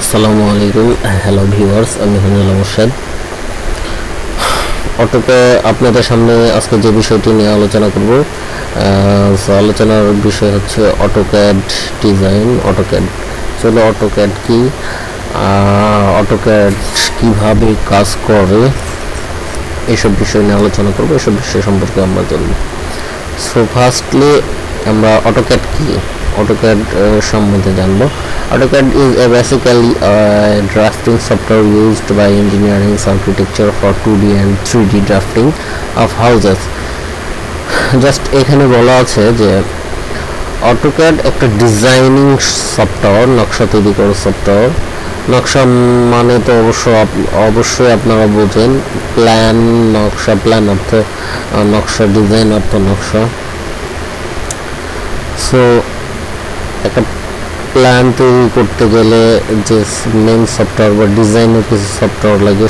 আসসালামু আলাইকুম। Hello viewers, আমি হামিদুল মোর্শেদ। অটোকে আপনাদের সামনে আজকে যে বিষয়টি নিয়ে আলোচনা করব, আলোচনার বিষয় হচ্ছে অটোক্যাড ডিজাইন। চলো অটোক্যাড কি, অটোক্যাড কিভাবে কাজ করে, এসব বিষয় নিয়ে আলোচনা করব। এসব বিষয় সম্পর্কে আমরা জানব। সো ফার্স্টলি আমরা অটোক্যাড কি, AutoCAD সম্বন্ধে জানবো। AutoCAD is basically a drafting software used by engineering architecture for 2D and 3D drafting of houses. Just এখানে বলা আছে যে AutoCAD একটা ডিজাইনিং সফটওয়্যার, নকশা তৈরি করার সফটওয়্যার। নকশা মানে তো অবশ্যই আপনারা বোঝেন, প্ল্যান। নকশা, প্ল্যান অর্থ নকশা, ডিজাইন অর্থ নকশা। সো একটা প্ল্যান তৈরি করতে গেলে যে মেন সফটওয়্যার বা ডিজাইনের কিছু সফটওয়্যার লাগে,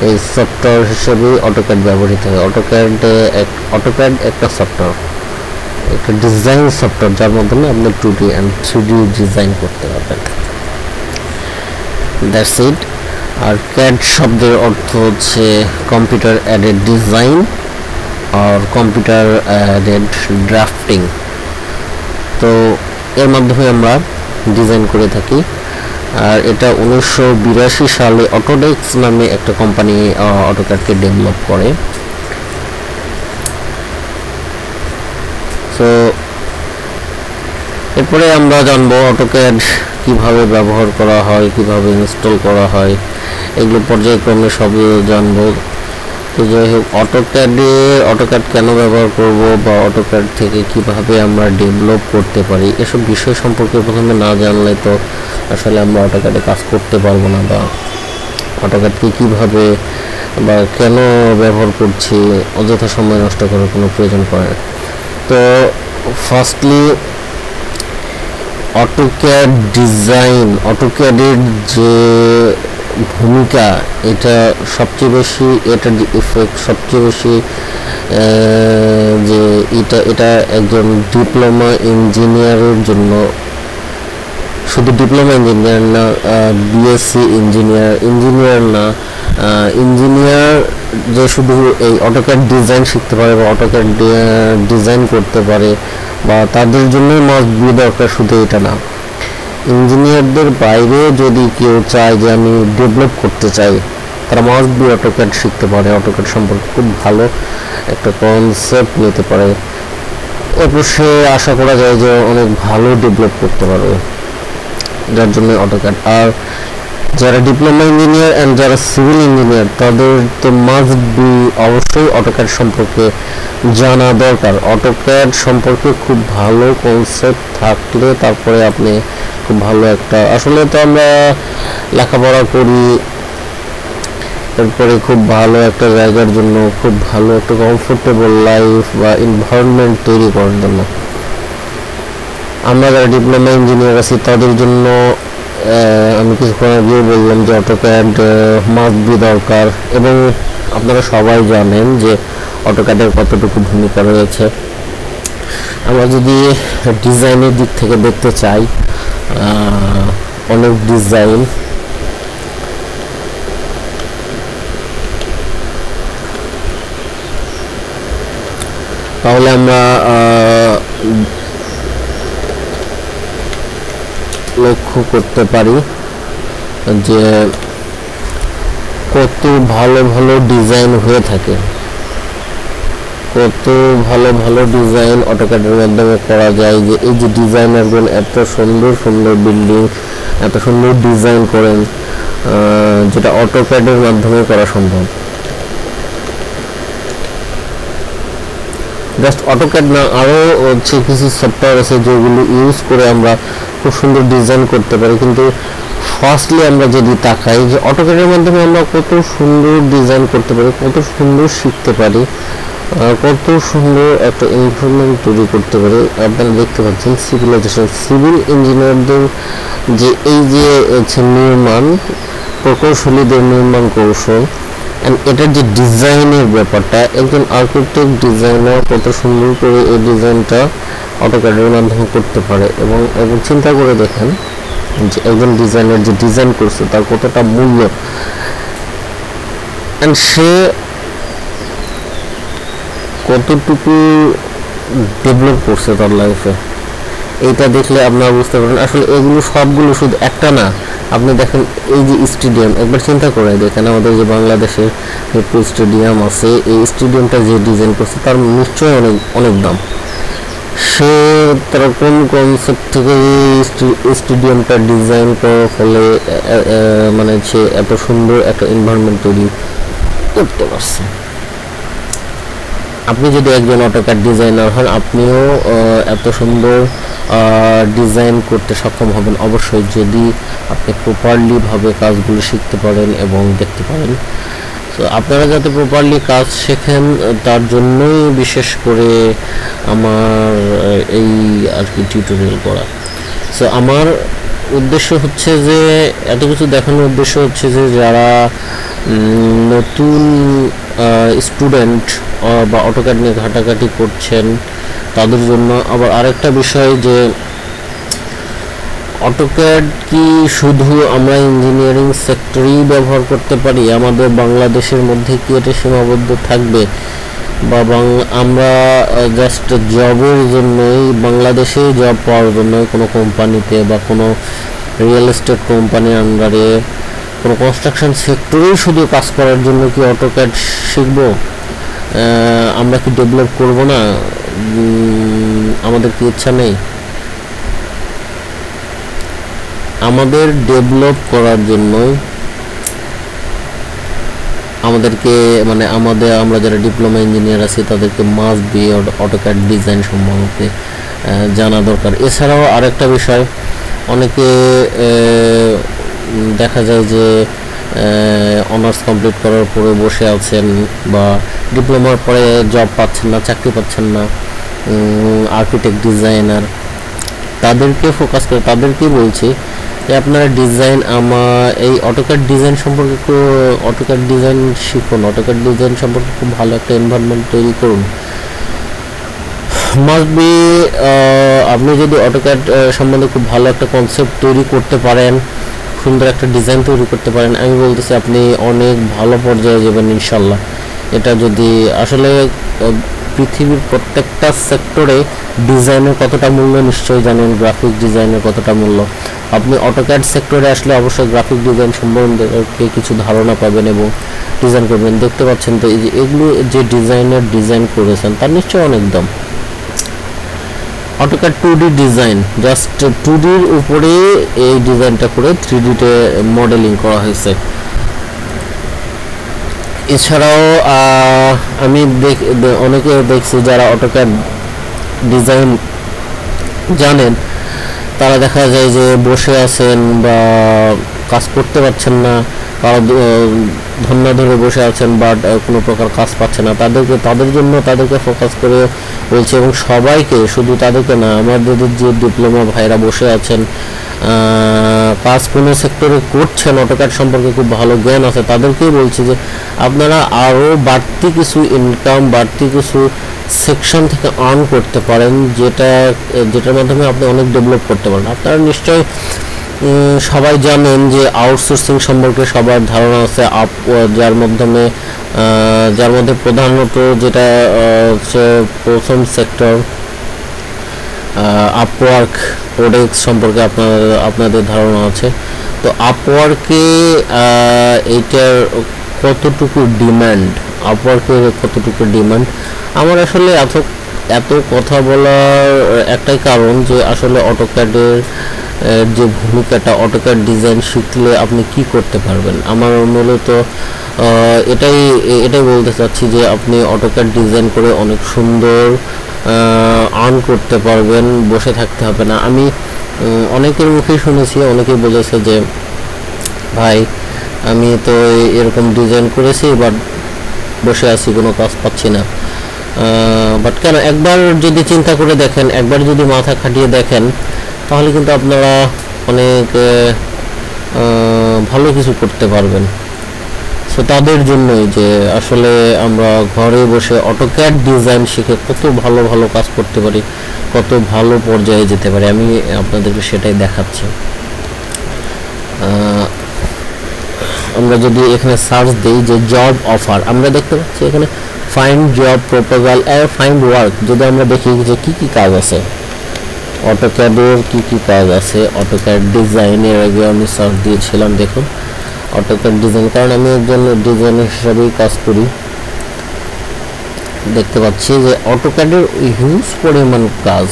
এই সফটওয়্যার হিসেবে AutoCAD ব্যবহৃত হয়। AutoCAD একটা সফটওয়্যার, একটা ডিজাইন সফটওয়্যার, যার মাধ্যমে আপনি 2D and 3D ডিজাইন করতে পারবেন। That's it. আর CAD শব্দের অর্থ হচ্ছে কম্পিউটার অ্যাডেড ডিজাইন আর কম্পিউটার অ্যাডেড ড্রাফটিং। তো এর মাধ্যমে আমরা ডিজাইন করে থাকি। আর এটা 1982 সালে অটোডেস্ক নামে একটা কোম্পানি AutoCADকে ডেভেলপ করে। সো এরপরে আমরা জানবো AutoCAD কিভাবে ব্যবহার করা হয়, কিভাবে ইনস্টল করা হয়, এগুলো পর্যায়ক্রমে সব জানবো। তো যাই হোক, AutoCAD কেন ব্যবহার করব বা AutoCAD থেকে কিভাবে আমরা ডেভেলপ করতে পারি, এসব বিষয় সম্পর্কে প্রথমে না জানলে তো আসলে আমরা AutoCAD কাজ করতে পারবো না, বা AutoCADকে কিভাবে বা কেন ব্যবহার করছি অযথা সময় নষ্ট করার কোনো প্রয়োজন পড়ে না। তো ফার্স্টলি AutoCAD-এর যে ভূমিকা, এটা সবচেয়ে বেশি, এটার ইফেক্ট সবচেয়ে বেশি যে এটা একজন ডিপ্লোমা ইঞ্জিনিয়ারের জন্য, শুধু ডিপ্লোমা ইঞ্জিনিয়ার না, বিএসসি ইঞ্জিনিয়ার না, ইঞ্জিনিয়ার যে শুধু এই AutoCAD ডিজাইন শিখতে পারে বা AutoCAD ডিজাইন করতে পারে, বা তাদের জন্যই মাস্ট বি দরকার, শুধু এটা না। ইঞ্জিনিয়ারদের বাইরে যদি কেউ চায় যে আমি ডেভেলপ করতে চাই, তারা মাস্ট বি AutoCAD শিখতে পারে। AutoCAD সম্পর্কে খুব ভালো একটা কনসেপ্ট নিতে পারে, এরপর সে আশা করা যায় যে অনেক ভালো ডেভেলপ করতে পারবে, যার জন্য AutoCAD। আর যারা ডিপ্লোমা ইঞ্জিনিয়ার অ্যান্ড যারা সিভিল ইঞ্জিনিয়ার, তাদের তো মাস্ট বি অবশ্যই AutoCAD সম্পর্কে জানা দরকার। AutoCAD সম্পর্কে খুব ভালো কনসেপ্ট থাকলে তারপরে আপনি খুব ভালো একটা, আসলে তো আমরা লেখাপড়া করি এরপরে খুব ভালো একটা জায়গার জন্য, খুব ভালো একটা কমফোর্টেবল লাইফ বা এনভায়রনমেন্ট তৈরি করার জন্য। আমরা যারা ডিপ্লোমা ইঞ্জিনিয়ার আছি তাদের জন্য আমি কিছুক্ষণ আগে বললাম যে AutoCAD মাস্ট বি দরকার। এবং আপনারা সবাই জানেন যে AutoCAD-এর কতটুকু ভূমিকা রয়েছে। আমরা যদি ডিজাইনের দিক থেকে দেখতে চাই, অনেক ডিজাইন, তাহলে আমরা লক্ষ্য করতে পারি যে কত ভালো ভালো ডিজাইন হয়ে থাকে, কত ভালো ভালো ডিজাইন AutoCAD-এর মাধ্যমে করা যায়। যে এই যে ডিজাইনারগুলো এত সুন্দর সুন্দর বিল্ডিং, এত সুন্দর ডিজাইন করেন, যেটা AutoCAD-এর মাধ্যমে করা সম্ভব। জাস্ট AutoCAD না, আরও হচ্ছে কিছু সফটওয়্যার আছে যেগুলো ইউজ করে আমরা খুব সুন্দর ডিজাইন করতে পারি। কিন্তু ফার্স্টলি আমরা যদি তাকাই যে AutoCAD-এর মাধ্যমে আমরা কত সুন্দর ডিজাইন করতে পারি, কত সুন্দর শিখতে পারি, কত সুন্দর একটা এনভায়রনমেন্ট তৈরি করতে পারে। আপনারা দেখতে পাচ্ছেন সিভিল ইঞ্জিনিয়ারদের যে এই যে নির্মাণ প্রকৌশলীদের নির্মাণ কৌশল, অ্যান্ড এটার যে ডিজাইনের ব্যাপারটা, একজন আর্কিটেক্ট ডিজাইনার কত সুন্দর করে এই ডিজাইনটা AutoCAD-এর মাধ্যমে করতে পারে। এবং চিন্তা করে দেখেন যে একজন ডিজাইনার যে ডিজাইন করছে তার কতটা মূল্য, অ্যান্ড সে কতটুকু ডেভেলপ করছে তার লাইফে, এইটা দেখলে আপনারা বুঝতে পারেন। আসলে এগুলো সবগুলো শুধু একটা না, আপনি দেখেন এই যে স্টেডিয়াম, একবার চিন্তা করে দেখেন আমাদের যে বাংলাদেশের মিরপুর স্টেডিয়াম আছে, এই স্টেডিয়ামটা যে ডিজাইন করছে তার নিশ্চয়ই অনেক অনেক দাম। সে তারা কোন কনসেপ্ট থেকে স্টেডিয়ামটা ডিজাইন করার ফলে মানে সে এত সুন্দর একটা এনভায়রনমেন্ট তৈরি করতে পারছে। আপনি যদি একজন অটোক্যাড ডিজাইনার হন, আপনিও এত সুন্দর ডিজাইন করতে সক্ষম হবেন অবশ্যই, যদি আপনি প্রপারলি ভাবে কাজগুলো শিখতে পারেন এবং দেখতে পারেন। তো আপনারা যাতে প্রপারলি কাজ শেখেন তার জন্যই বিশেষ করে আমার এই আর কি টিউটোরিয়াল করা। সো আমার উদ্দেশ্য হচ্ছে যে এত কিছু দেখানোর উদ্দেশ্য হচ্ছে যে যারা নতুন স্টুডেন্ট বা অটোক্যাড নিয়ে ঘাটাঘাটি করছেন তাদের জন্য। আবার আরেকটা বিষয় যে অটোক্যাড কি শুধু আমরা ইঞ্জিনিয়ারিং সেক্টরেই ব্যবহার করতে পারি, আমাদের বাংলাদেশের মধ্যে কি এটা সীমাবদ্ধ থাকবে, বা আমরা জাস্ট জবের জন্যই বাংলাদেশে জব পাওয়ার জন্য কোনো কোম্পানিতে বা কোনো রিয়েল এস্টেট কোম্পানির আন্ডারে কোনো কনস্ট্রাকশন সেক্টরেই শুধু কাজ করার জন্য কি অটোক্যাড শিখব? আমরা কি ডেভেলপ করব না? আমাদের কি ইচ্ছা নেই? আমাদের ডেভেলপ করার জন্যই আমাদেরকে মানে আমরা যারা ডিপ্লোমা ইঞ্জিনিয়ার আছি তাদেরকে মাস্ট বি অটোক্যাড ডিজাইন সম্বন্ধে জানা দরকার। এছাড়াও আরেকটা বিষয়, অনেকে দেখা যায় যে অনার্স কমপ্লিট করার পরে বসে আছেন বা ডিপ্লোমার পরে জব পাচ্ছেন না, চাকরি পাচ্ছেন না, আর্কিটেক্ট ডিজাইনার, তাদেরকে ফোকাস করে তাদেরকে বলছি যে আপনারা ডিজাইন এই অটোক্যাড ডিজাইন সম্পর্কে অটোক্যাড ডিজাইন শিখুন, অটোক্যাড ডিজাইন সম্পর্কে খুব ভালো একটা এনভায়রনমেন্ট তৈরি করুন। মাস্ট বি আপনি যদি অটোক্যাড সম্বন্ধে খুব ভালো একটা কনসেপ্ট তৈরি করতে পারেন, সুন্দর একটা ডিজাইন তৈরি করতে পারেন, আমি বলতেছি আপনি অনেক ভালো পর্যায়ে যাবেন ইনশাল্লাহ। এটা যদি আসলে পৃথিবীর প্রত্যেকটা সেক্টরে ডিজাইনের কতটা মূল্য নিশ্চয়ই জানেন, গ্রাফিক ডিজাইনের কতটা মূল্য। আপনি অটোক্যাড সেক্টরে আসলে অবশ্যই গ্রাফিক ডিজাইন সম্বন্ধে কিছু ধারণা পাবেন এবং ডিজাইন করবেন। দেখতে পাচ্ছেন তো এই যে এগুলো যে ডিজাইনার ডিজাইন করেছেন তার নিশ্চয়ই অনেক দাম। অটোক্যাড 2D ডিজাইন, জাস্ট 2Dর উপরে এই ডিজাইনটা করে 3Dতে মডেলিং করা হয়েছে। এছাড়াও আমি অনেকে দেখছি যারা অটোক্যাড ডিজাইন জানেন তারা দেখা যায় যে বসে আছেন বা কাজ করতে পারছেন না, কারো ধন্যা ধরে বসে আছেন বাট কোনো প্রকার কাজ পাচ্ছে না। তাদের জন্য তাদেরকে ফোকাস করে বলছে, এবং সবাইকে, শুধু তাদেরকে না, আমাদের যে ডিপ্লোমা ভাইরা বসে আছেন, কাজ কোনো সেক্টরে করছেন, অটোক্যাড সম্পর্কে খুব ভালো জ্ঞান আছে, তাদেরকেই বলছি যে আপনারা আরও বাড়তি কিছু ইনকাম, বাড়তি কিছু সেকশন থেকে আর্ন করতে পারেন, যেটার মাধ্যমে আপনি অনেক ডেভেলপ করতে পারেন। আপনারা নিশ্চয়ই সবাই জানেন যে আউটসোর্সিং সম্পর্কে সবার ধারণা আছে, যার মধ্যে প্রধানত যেটা হচ্ছে প্রথম সেক্টর আপওয়ার্ক, ওডেক্স সম্পর্কে আপনাদের ধারণা আছে। তো আপওয়ার্কে এইটার কতটুকু ডিমান্ড, আপওয়ার্কের কতটুকু ডিমান্ড, আমার আসলে এত কথা বলার একটাই কারণ যে আসলে অটোক্যাডের যে ভূমিকাটা, অটোক্যাড ডিজাইন শিখলে আপনি কি করতে পারবেন, আমার মূলত এটাই বলতে চাচ্ছি যে আপনি অটোক্যাড ডিজাইন করে অনেক সুন্দর আর্ন করতে পারবেন, বসে থাকতে হবে না। আমি অনেকের মুখেই শুনেছি, অনেকেই বলেছে যে ভাই আমি তো এরকম ডিজাইন করেছি বাট বসে আছি, কোনো কাজ পাচ্ছি না। বাট কেন, একবার যদি চিন্তা করে দেখেন, একবার যদি মাথা খাটিয়ে দেখেন, তাহলে কিন্তু আপনারা অনেক ভালো কিছু করতে পারবেন। সো তাদের জন্যই যে আসলে আমরা ঘরে বসে অটোক্যাড ডিজাইন শিখে কত ভালো ভালো কাজ করতে পারি, কত ভালো পর্যায়ে যেতে পারি, আমি আপনাদেরকে সেটাই দেখাচ্ছি। আমরা যদি এখানে সার্চ দিই যে জব অফার, আমরা দেখতে পাচ্ছি এখানে ফাইন্ড জব প্রপোজাল আর ফাইন্ড ওয়ার্ক। যদি আমরা দেখি যে কি কি কাজ আছে, অটোক্যাডের কি কি কাজ আছে, অটোক্যাড ডিজাইনের আগে আমি সার্চ দিয়েছিলাম, দেখুন অটোক্যাড ডিজাইন, কারণ আমি একজন ডিজাইনার হিসাবেই কাজ করি। দেখতে পাচ্ছি যে অটোক্যাডের হিউজ পরিমাণ কাজ,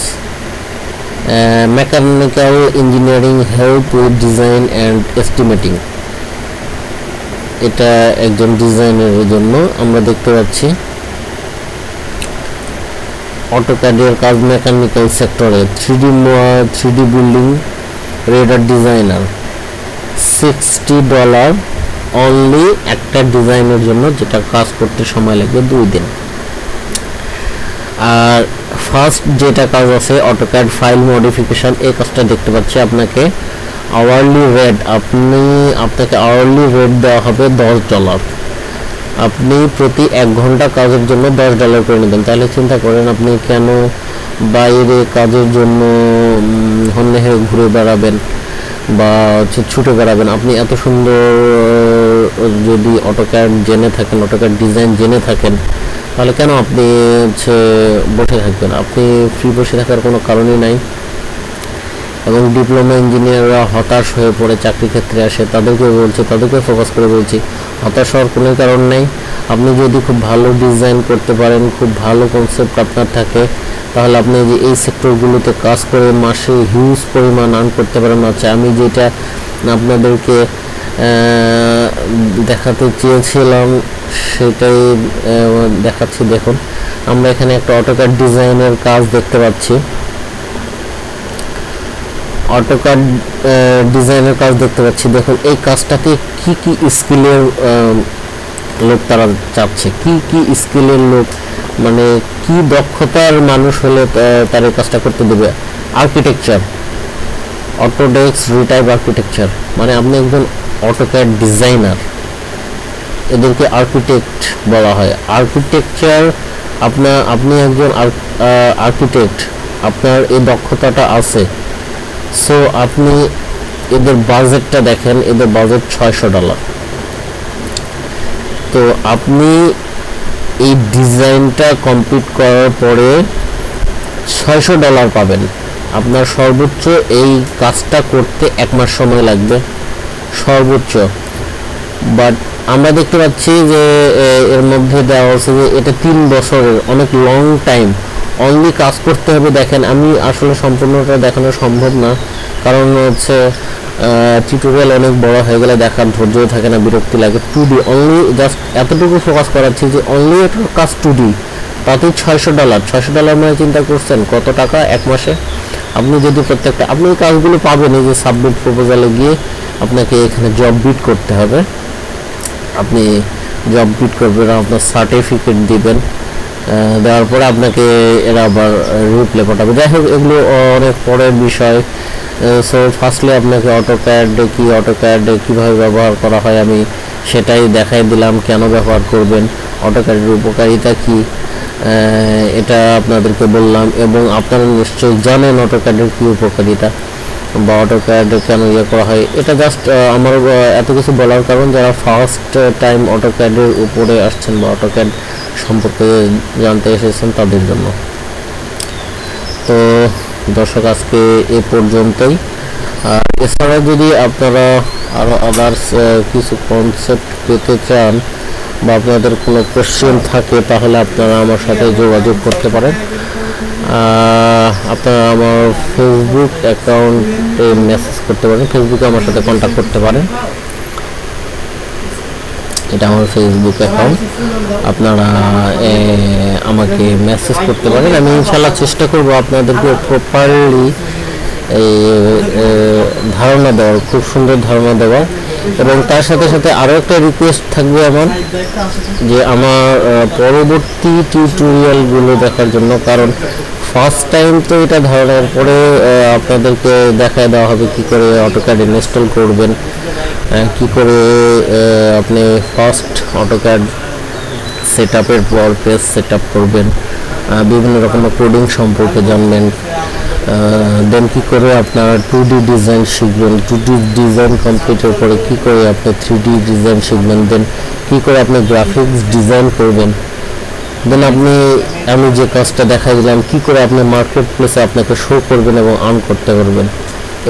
mechanical engineering, help with design and estimating, এটা একজন ডিজাইনারের জন্য আমরা দেখতে পাচ্ছি। অটোক্যাডের কাজ মেকানিক্যাল সেক্টরে, 3D building radar designer, $60 only একটা ডিজাইনের জন্য, যেটা কাজ করতে সময় লাগবে 2 দিন। আর ফার্স্ট যেটা কাজ আছে অটোক্যাড ফাইল মডিফিকেশন, এই কাজটা দেখতে পাচ্ছি আপনাকে আওয়ারলি রেট, আপনাকে আওয়ারলি রেট দেওয়া হবে $10। আপনি প্রতি 1 ঘন্টা কাজের জন্য $10 করে নেবেন। তাহলে চিন্তা করেন আপনি কেন বাইরে কাজের জন্য হন্যে হয়ে ঘুরে বেড়াবেন বা ছুটে বেড়াবেন। আপনি এত সুন্দর যদি অটোক্যাড জেনে থাকেন, অটোক্যাড ডিজাইন জেনে থাকেন, তাহলে কেন আপনি বসে থাকবেন? আপনি ফ্রি বসে থাকার কোনো কারণই নাই। এবং ডিপ্লোমা ইঞ্জিনিয়াররা হতাশ হয়ে পড়ে চাকরি ক্ষেত্রে আসে, তাদেরকে ফোকাস করে বলছি, হতাশ হওয়ার কোনো কারণ নেই। আপনি যদি খুব ভালো ডিজাইন করতে পারেন, খুব ভালো কনসেপ্ট আপনার থাকে, তাহলে আপনি যে এই সেক্টরগুলোতে কাজ করে মাসে হিউজ পরিমাণ আর্ন করতে পারেন। আচ্ছা, আমি যেটা আপনাদেরকে দেখাতে চেয়েছিলাম সেটাই দেখাচ্ছি। দেখুন, আমরা এখানে একটা অটোক্যাড ডিজাইনের কাজ দেখতে পাচ্ছি, অটোক্যাড ডিজাইনের কাজ দেখতে পাচ্ছি। দেখুন এই কাজটাতে কি কি স্কিলের লোক তারা চাচ্ছে, কি কি স্কিলের লোক, মানে কি দক্ষতার মানুষ হলে তার এই কাজটা করতে দেবে। আর্কিটেকচার, অটোডেস্ক রিটাইপ আর্কিটেকচার, মানে আপনি একজন অটোক্যাড ডিজাইনার, এদেরকে আর্কিটেক্ট বলা হয়। আর্কিটেকচার, আপনি একজন আর্কিটেক্ট, আপনার এই দক্ষতাটা আছে, সো আপনি এদের বাজেটটা দেখেন, এদের বাজেট $600। তো আপনি এই ডিজাইনটা কমপ্লিট করার পরে $600 পাবেন। আপনার সর্বোচ্চ এই কাজটা করতে 1 মাস সময় লাগবে সর্বোচ্চ। বাট আমরা দেখতে পাচ্ছি যে এর মধ্যে দেওয়া আছে যে এটা 3 বছরের, অনেক লং টাইম। অনলি কাজ করতে হবে। দেখেন, আমি আসলে সম্পূর্ণটা দেখানো সম্ভব না, কারণ টিউটোরিয়াল অনেক বড় হয়ে গেলে দেখার ধৈর্য থাকে না, বিরক্তি লাগে। 2D অনলি, জাস্ট এতটুকু ফোকাস করাচ্ছি যে অনলি এটা কাজ 2D, তাতেই $600। মানে চিন্তা করছেন কত টাকা 1 মাসে। আপনি যদি প্রত্যেকটা, আপনি এই কাজগুলো পাবেন এই যে সাবমিট প্রপোজালে গিয়ে আপনাকে এখানে জব বিট করতে হবে। আপনি জব বিট করবেন, আপনার সার্টিফিকেট দিবেন, দেওয়ার পরে আপনাকে এরা আবার রিপ্লে পাঠাবে। যাই হোক, এগুলো অনেক পরের বিষয়। সো ফার্স্টলি আপনাকে অটোক্যাড কীভাবে ব্যবহার করা হয় আমি সেটাই দেখাই দিলাম, কেন ব্যবহার করবেন, অটোক্যাডের উপকারিতা কি এটা আপনাদেরকে বললাম। এবং আপনারা নিশ্চয়ই জানেন অটোক্যাডের কী উপকারিতা বা অটোক্যাড কেন করা হয়। এটা জাস্ট আমার এত কিছু বলার কারণ যারা ফার্স্ট টাইম অটোক্যাডের উপরে আসছেন বা অটোক্যাড সম্পর্কে জানতে এসেছেন তাদের জন্য। তো দর্শক, আজকে এ পর্যন্তই। আর এছাড়া যদি আপনারা আরও আদার্স কিছু কনসেপ্ট পেতে চান বা আপনাদের কোনো কোশ্চেন থাকে, তাহলে আপনারা আমার সাথে যোগাযোগ করতে পারেন। আপনারা আমার ফেসবুক অ্যাকাউন্টে মেসেজ করতে পারেন, ফেসবুকে আমার সাথে কন্ট্যাক্ট করতে পারেন। এটা আমার ফেসবুক অ্যাকাউন্ট, আপনারা আমাকে মেসেজ করতে পারেন। আমি ইনশাআল্লাহ চেষ্টা করব আপনাদেরকে প্রপারলি ধারণা দেওয়ার, খুব সুন্দর ধারণা দেওয়ার। এবং তার সাথে সাথে আরও একটা রিকোয়েস্ট থাকবে আমার, যে আমার পরবর্তী টিউটোরিয়ালগুলো দেখার জন্য। কারণ ফার্স্ট টাইম তো এটা ধারণার পরে আপনাদেরকে দেখায় দেওয়া হবে কী করে অটোক্যাড ইনস্টল করবেন, কি করে আপনি ফার্স্ট অটোক্যাড সেটআপের পর পেজ সেটআপ করবেন, বিভিন্ন রকমের কোডিং সম্পর্কে জানবেন, দেন কি করে আপনারা 2D ডিজাইন শিখবেন, 2D ডিজাইন কমপ্লিটের পরে কি করে আপনি 3D ডিজাইন শিখবেন, দেন কি করে আপনি গ্রাফিক্স ডিজাইন করবেন, দেন আমি যে কাজটা দেখাই দিলাম কি করে আপনি মার্কেট প্লেসে আপনাকে শো করবেন এবং আর্ন করতে পারবেন,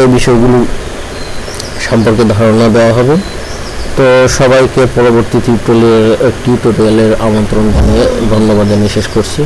এই বিষয়গুলো সম্পর্কে ধারণা দেওয়া হবে। তো সবাইকে পরবর্তী টিউটোরিয়ালের আমন্ত্রণ জানিয়ে ধন্যবাদ জানিয়ে শেষ করছি।